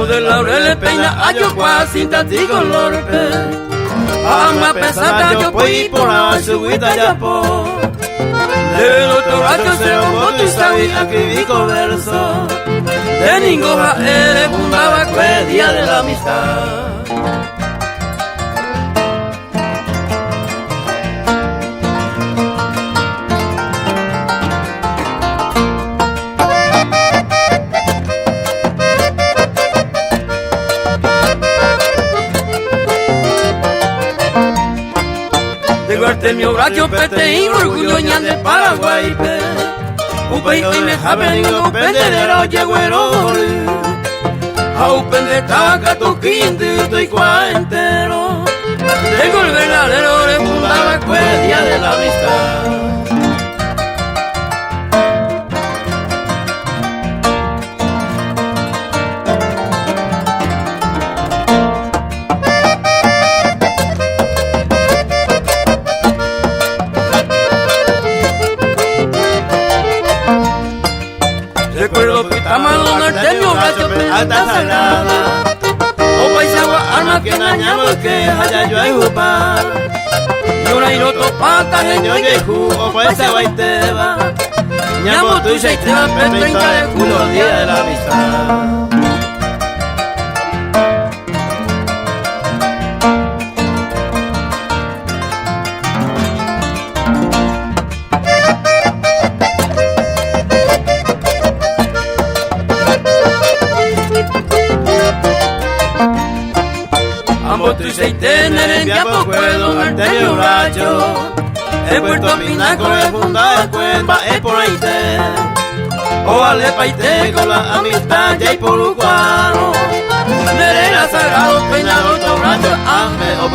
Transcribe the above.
O de laureles peina ayo qua cinta ti colorpe. Ama pesada yo poi por la subida ya po. De los toratos se roboto y sabi aquí verso. De ningoja eres un tabaco día de la amistad. De guarte mi obracho pete y orgullo ñan de Paraguay pe. Upe y me jaben y pendedero lleguero. Aupen de taca tu quinto y cuarentero. Tengo el verdadero de un tabaco día de la amistad. Recuerdo que tamalo norteño bracho alta sagrada. O paisagua arma que nañamos que haya yo hay jupa. Y una y otro pata genio y ju o paisagua y teba. Ñamo tu y se te va 30 de julio día de la amistad. Ambos tu y se tener en Viapo puedo Artemio Bracho. En Puerto Pinaco es fundada cuenta es por ahí te. O ale paite con la amistad ya y por Ucuano. Nerena sagrado peinado tu bracho ame o